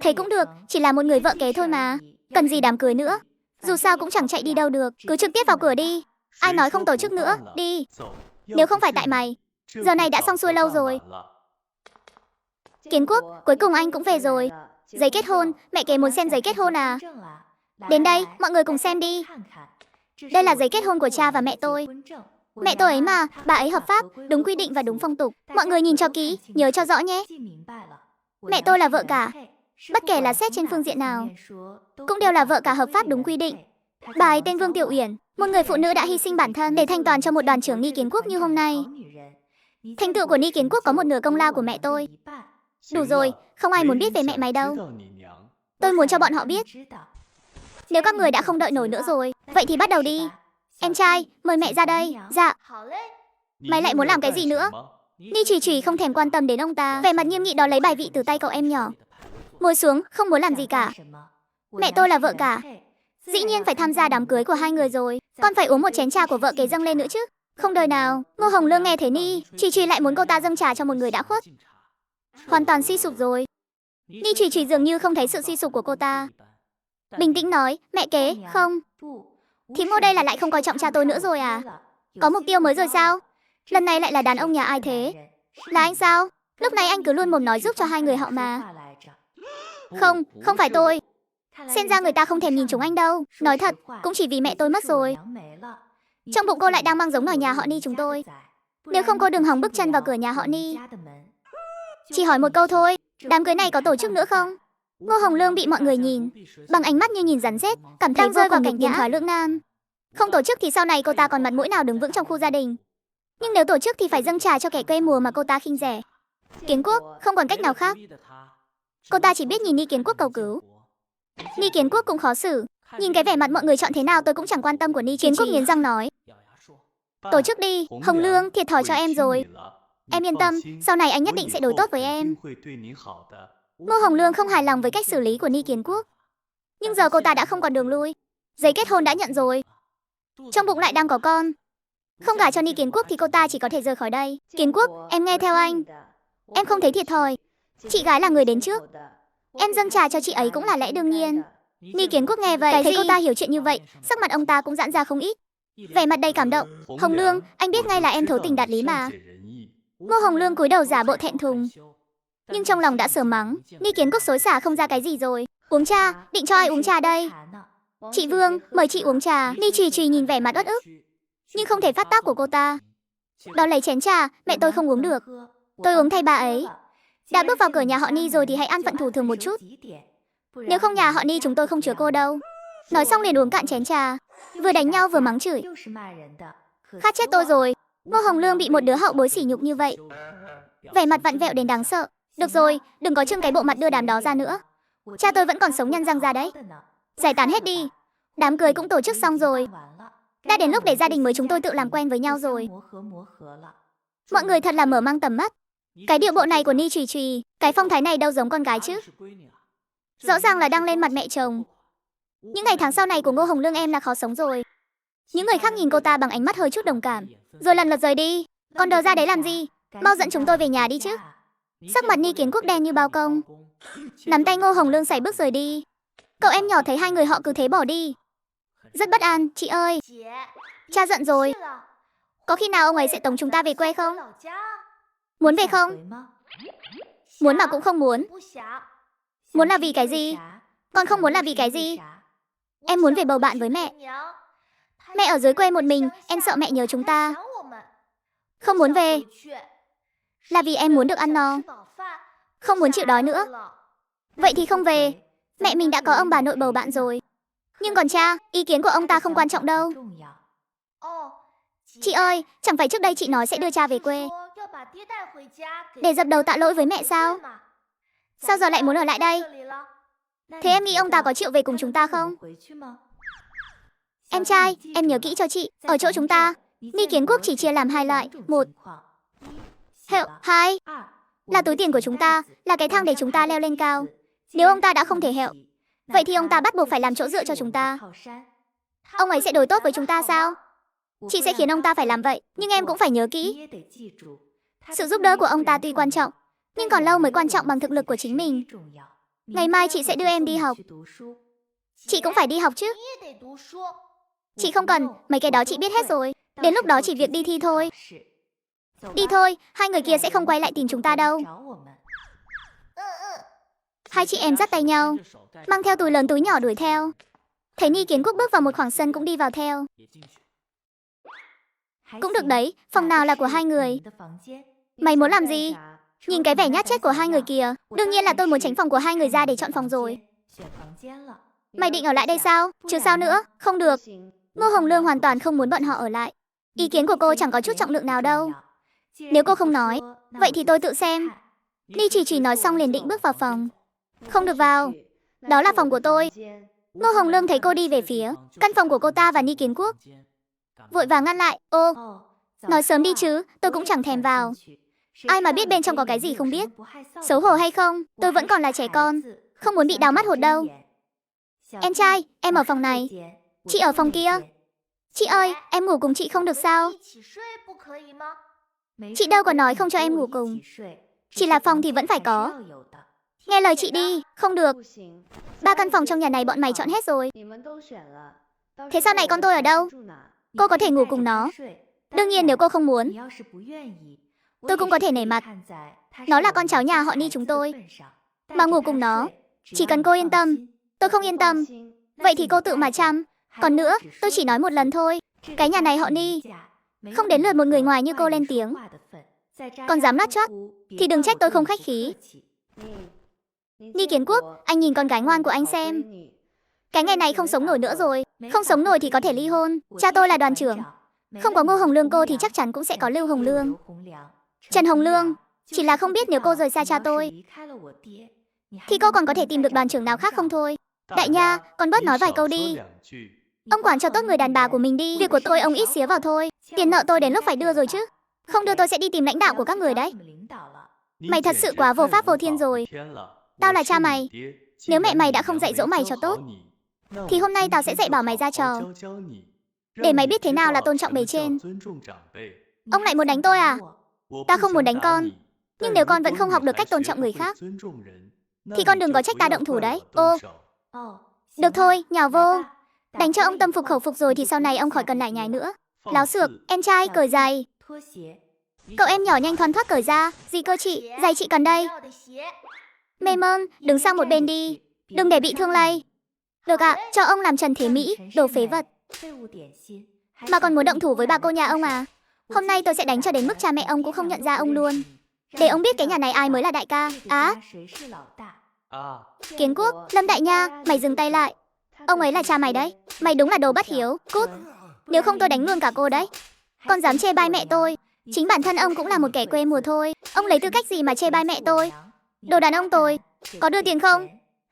Thế cũng được, chỉ là một người vợ kế thôi mà. Cần gì đám cưới nữa? Dù sao cũng chẳng chạy đi đâu được. Cứ trực tiếp vào cửa đi. Ai nói không tổ chức nữa, đi. Nếu không phải tại mày, giờ này đã xong xuôi lâu rồi. Kiến Quốc, cuối cùng anh cũng về rồi. Giấy kết hôn, mẹ kế muốn xem giấy kết hôn à? Đến đây, mọi người cùng xem đi. Đây là giấy kết hôn của cha và mẹ tôi. Mẹ tôi ấy mà, bà ấy hợp pháp, đúng quy định và đúng phong tục. Mọi người nhìn cho kỹ, nhớ cho rõ nhé. Mẹ tôi là vợ cả, bất kể là xét trên phương diện nào, cũng đều là vợ cả hợp pháp đúng quy định. Bà ấy tên Vương Tiểu Uyển, một người phụ nữ đã hy sinh bản thân để thanh toàn cho một đoàn trưởng Ni Kiến Quốc như hôm nay. Thành tựu của Ni Kiến Quốc có một nửa công lao của mẹ tôi. Đủ rồi, không ai muốn biết về mẹ mày đâu. Tôi muốn cho bọn họ biết. Nếu các người đã không đợi nổi nữa rồi, vậy thì bắt đầu đi. Em trai, mời mẹ ra đây. Dạ. Mày lại muốn làm cái gì nữa? Ni Chỉ Trì không thèm quan tâm đến ông ta, vẻ mặt nghiêm nghị đón lấy bài vị từ tay cậu em nhỏ. Ngồi xuống, không muốn làm gì cả. Mẹ tôi là vợ cả, dĩ nhiên phải tham gia đám cưới của hai người rồi. Con phải uống một chén trà của vợ kế dâng lên nữa chứ. Không đời nào. Ngô Hồng Lương nghe thấy Ni Chỉ Trì lại muốn cô ta dâng trà cho một người đã khuất, hoàn toàn suy sụp rồi. Ni Chỉ Trì dường như không thấy sự suy sụp của cô ta, bình tĩnh nói, mẹ kế, không. Thím Ngô đây là lại không coi trọng cha tôi nữa rồi à? Có mục tiêu mới rồi sao? Lần này lại là đàn ông nhà ai thế? Là anh sao? Lúc này anh cứ luôn mồm nói giúp cho hai người họ mà. Không, không phải tôi. Xem ra người ta không thèm nhìn chúng anh đâu. Nói thật, cũng chỉ vì mẹ tôi mất rồi. Trong bụng cô lại đang mang giống ở nhà họ Ni chúng tôi. Nếu không cô đừng hòng bước chân vào cửa nhà họ Ni. Chỉ hỏi một câu thôi, đám cưới này có tổ chức nữa không? Ngô Hồng Lương bị mọi người nhìn bằng ánh mắt như nhìn rắn rết, cảm thấy rơi vào cảnh tiến thoái lưỡng nan. Không tổ chức thì sau này cô ta còn mặt mũi nào đứng vững trong khu gia đình. Nhưng nếu tổ chức thì phải dâng trà cho kẻ quê mùa mà cô ta khinh rẻ. Kiến Quốc không còn cách nào khác. Cô ta chỉ biết nhìn Ni Kiến Quốc cầu cứu. Ni Kiến Quốc cũng khó xử. Nhìn cái vẻ mặt mọi người chọn thế nào tôi cũng chẳng quan tâm của Ni Kiến Quốc nghiến răng nói. Tổ chức đi, Hồng Lương, thiệt thòi cho em rồi. Em yên tâm, sau này anh nhất định sẽ đối tốt với em. Ngô Hồng Lương không hài lòng với cách xử lý của Ni Kiến Quốc. Nhưng giờ cô ta đã không còn đường lui. Giấy kết hôn đã nhận rồi. Trong bụng lại đang có con. Không gả cho Ni Kiến Quốc thì cô ta chỉ có thể rời khỏi đây. Kiến Quốc, em nghe theo anh. Em không thấy thiệt thòi. Chị gái là người đến trước. Em dâng trà cho chị ấy cũng là lẽ đương nhiên. Ni Kiến Quốc nghe vậy, thấy cô ta hiểu chuyện như vậy, sắc mặt ông ta cũng giãn ra không ít. Vẻ mặt đầy cảm động. Hồng Lương, anh biết ngay là em thấu tình đạt lý mà. Ngô Hồng Lương cúi đầu giả bộ thẹn thùng. Nhưng trong lòng đã sớm mắng, Ni Kiến Quốc xối xả không ra cái gì rồi. Uống trà, định cho ai uống trà đây? Chị Vương, mời chị uống trà. Ni Trì Trì nhìn vẻ mặt uất ức, nhưng không thể phát tác của cô ta. Đó lấy chén trà, mẹ tôi không uống được. Tôi uống thay bà ấy. Đã bước vào cửa nhà họ Ni rồi thì hãy ăn phận thủ thường một chút. Nếu không nhà họ Ni chúng tôi không chứa cô đâu. Nói xong liền uống cạn chén trà. Vừa đánh nhau vừa mắng chửi. Khát chết tôi rồi. Ngô Hồng Lương bị một đứa hậu bối sỉ nhục như vậy. Vẻ mặt vặn vẹo đến đáng sợ. Được rồi, đừng có trưng cái bộ mặt đưa đám đó ra nữa. Cha tôi vẫn còn sống nhăn răng ra đấy. Giải tán hết đi. Đám cưới cũng tổ chức xong rồi. Đã đến lúc để gia đình mới chúng tôi tự làm quen với nhau rồi. Mọi người thật là mở mang tầm mắt. Cái điệu bộ này của Ni Trì Trì, cái phong thái này đâu giống con gái chứ. Rõ ràng là đang lên mặt mẹ chồng. Những ngày tháng sau này của Ngô Hồng Lương em là khó sống rồi. Những người khác nhìn cô ta bằng ánh mắt hơi chút đồng cảm, rồi lần lượt rời đi. Con đờ ra đấy làm gì? Mau dẫn chúng tôi về nhà đi chứ. Sắc mặt Ni Kiến Quốc đen như bao công. Nắm tay Ngô Hồng Lương sải bước rời đi. Cậu em nhỏ thấy hai người họ cứ thế bỏ đi, rất bất an. Chị ơi, cha giận rồi. Có khi nào ông ấy sẽ tống chúng ta về quê không? Muốn về không? Muốn mà cũng không muốn. Muốn là vì cái gì? Con không muốn là vì cái gì? Em muốn về bầu bạn với mẹ. Mẹ ở dưới quê một mình, em sợ mẹ nhớ chúng ta. Không muốn về là vì em muốn được ăn no, không muốn chịu đói nữa. Vậy thì không về. Mẹ mình đã có ông bà nội bầu bạn rồi. Nhưng còn cha, ý kiến của ông ta không quan trọng đâu. Chị ơi, chẳng phải trước đây chị nói sẽ đưa cha về quê để dập đầu tạ lỗi với mẹ sao? Sao giờ lại muốn ở lại đây? Thế em nghĩ ông ta có chịu về cùng chúng ta không? Em trai, em nhớ kỹ cho chị. Ở chỗ chúng ta, Ni Kiến Quốc chỉ chia làm hai loại. Một, hẹo. Hai, là túi tiền của chúng ta, là cái thang để chúng ta leo lên cao. Nếu ông ta đã không thể hẹo, vậy thì ông ta bắt buộc phải làm chỗ dựa cho chúng ta. Ông ấy sẽ đối tốt với chúng ta sao? Chị sẽ khiến ông ta phải làm vậy, nhưng em cũng phải nhớ kỹ. Sự giúp đỡ của ông ta tuy quan trọng, nhưng còn lâu mới quan trọng bằng thực lực của chính mình. Ngày mai chị sẽ đưa em đi học. Chị cũng phải đi học chứ. Chị không cần, mấy cái đó chị biết hết rồi. Đến lúc đó chỉ việc đi thi thôi. Đi thôi, hai người kia sẽ không quay lại tìm chúng ta đâu. Hai chị em dắt tay nhau, mang theo túi lớn túi nhỏ đuổi theo. Thấy Ni Kiến Quốc bước vào một khoảng sân cũng đi vào theo. Cũng được đấy, phòng nào là của hai người. Mày muốn làm gì? Nhìn cái vẻ nhát chết của hai người kìa. Đương nhiên là tôi muốn tránh phòng của hai người ra để chọn phòng rồi. Mày định ở lại đây sao? Chứ sao nữa? Không được. Ngô Hồng Lương hoàn toàn không muốn bọn họ ở lại. Ý kiến của cô chẳng có chút trọng lượng nào đâu. Nếu cô không nói, vậy thì tôi tự xem. Ni Trì Trì nói xong liền định bước vào phòng. Không được vào. Đó là phòng của tôi. Ngô Hồng Lương thấy cô đi về phía căn phòng của cô ta và Ni Kiến Quốc, vội vàng ngăn lại. Ô, nói sớm đi chứ, tôi cũng chẳng thèm vào. Ai mà biết bên trong có cái gì không biết. Xấu hổ hay không, tôi vẫn còn là trẻ con, không muốn bị đào mắt hột đâu. Em trai, em ở phòng này. Chị ở phòng kia. Chị ơi, em ngủ cùng chị không được sao? Chị đâu có nói không cho em ngủ cùng. Chỉ là phòng thì vẫn phải có. Nghe lời chị đi. Không được. 3 căn phòng trong nhà này bọn mày chọn hết rồi. Thế sau này con tôi ở đâu? Cô có thể ngủ cùng nó. Đương nhiên nếu cô không muốn, tôi cũng có thể nể mặt. Nó là con cháu nhà họ Ni chúng tôi, mà ngủ cùng nó, chỉ cần cô yên tâm. Tôi không yên tâm, vậy thì cô tự mà chăm. Còn nữa, tôi chỉ nói một lần thôi. Cái nhà này họ Ni, không đến lượt một người ngoài như cô lên tiếng. Còn dám lót chót thì đừng trách tôi không khách khí. Ni Kiến Quốc, anh nhìn con gái ngoan của anh xem. Cái ngày này không sống nổi nữa rồi. Không sống nổi thì có thể ly hôn. Cha tôi là đoàn trưởng. Không có Ngô Hồng Lương cô thì chắc chắn cũng sẽ có Lưu Hồng Lương, Trần Hồng Lương. Chỉ là không biết nếu cô rời xa cha tôi thì cô còn có thể tìm được đoàn trưởng nào khác không thôi. Đại nha, con bớt nói vài câu đi. Ông quản cho tốt người đàn bà của mình đi. Việc của tôi ông ít xía vào thôi. Tiền nợ tôi đến lúc phải đưa rồi chứ. Không đưa tôi sẽ đi tìm lãnh đạo của các người đấy. Mày thật sự quá vô pháp vô thiên rồi. Tao là cha mày. Nếu mẹ mày đã không dạy dỗ mày cho tốt, thì hôm nay tao sẽ dạy bảo mày ra trò, để mày biết thế nào là tôn trọng bề trên. Ông lại muốn đánh tôi à? Ta không muốn đánh con, nhưng nếu con vẫn không học được cách tôn trọng người khác, thì con đừng có trách ta động thủ đấy. Ô, được thôi, nhào vô. Đánh cho ông tâm phục khẩu phục rồi thì sau này ông khỏi cần lại nhái nữa. Láo xược, em trai, cởi giày. Cậu em nhỏ nhanh thoăn thoắt cởi ra. Gì cơ chị, giày chị cần đây. Mê mơn, đứng sang một bên đi. Đừng để bị thương lây. Được ạ, cho ông làm Trần Thế Mỹ, đồ phế vật. Mà còn muốn động thủ với bà cô nhà ông à? Hôm nay tôi sẽ đánh cho đến mức cha mẹ ông cũng không nhận ra ông luôn. Để ông biết cái nhà này ai mới là đại ca. Kiến Quốc, Lâm Đại Nha, mày dừng tay lại. Ông ấy là cha mày đấy. Mày đúng là đồ bất hiếu, cút. Nếu không tôi đánh luôn cả cô đấy. Con dám chê bai mẹ tôi. Chính bản thân ông cũng là một kẻ quê mùa thôi. Ông lấy tư cách gì mà chê bai mẹ tôi? Đồ đàn ông tôi. Có đưa tiền không?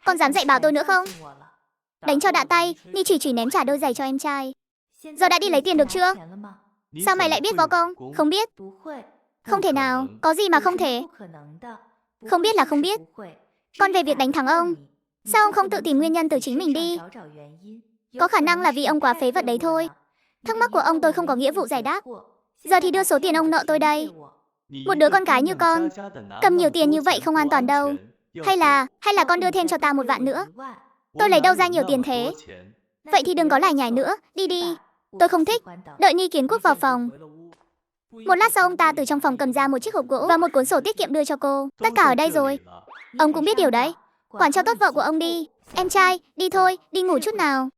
Con dám dạy bảo tôi nữa không? Đánh cho đạ tay, Ni chỉ ném trả đôi giày cho em trai. Giờ đã đi lấy tiền được chưa? Sao mày lại biết võ công? Không biết. Không thể nào, có gì mà không thể. Không biết là không biết. Còn về việc đánh thắng ông, sao ông không tự tìm nguyên nhân từ chính mình đi? Có khả năng là vì ông quá phế vật đấy thôi. Thắc mắc của ông tôi không có nghĩa vụ giải đáp. Giờ thì đưa số tiền ông nợ tôi đây. Một đứa con cái như con, cầm nhiều tiền như vậy không an toàn đâu. Hay là con đưa thêm cho ta 1 vạn nữa. Tôi lấy đâu ra nhiều tiền thế? Vậy thì đừng có lải nhải nữa, đi đi. Tôi không thích. Đợi Ni Kiến Quốc vào phòng. Một lát sau ông ta từ trong phòng cầm ra một chiếc hộp gỗ và một cuốn sổ tiết kiệm đưa cho cô. Tất cả ở đây rồi. Ông cũng biết điều đấy. Quản cho tốt vợ của ông đi. Em trai, đi thôi, đi ngủ chút nào.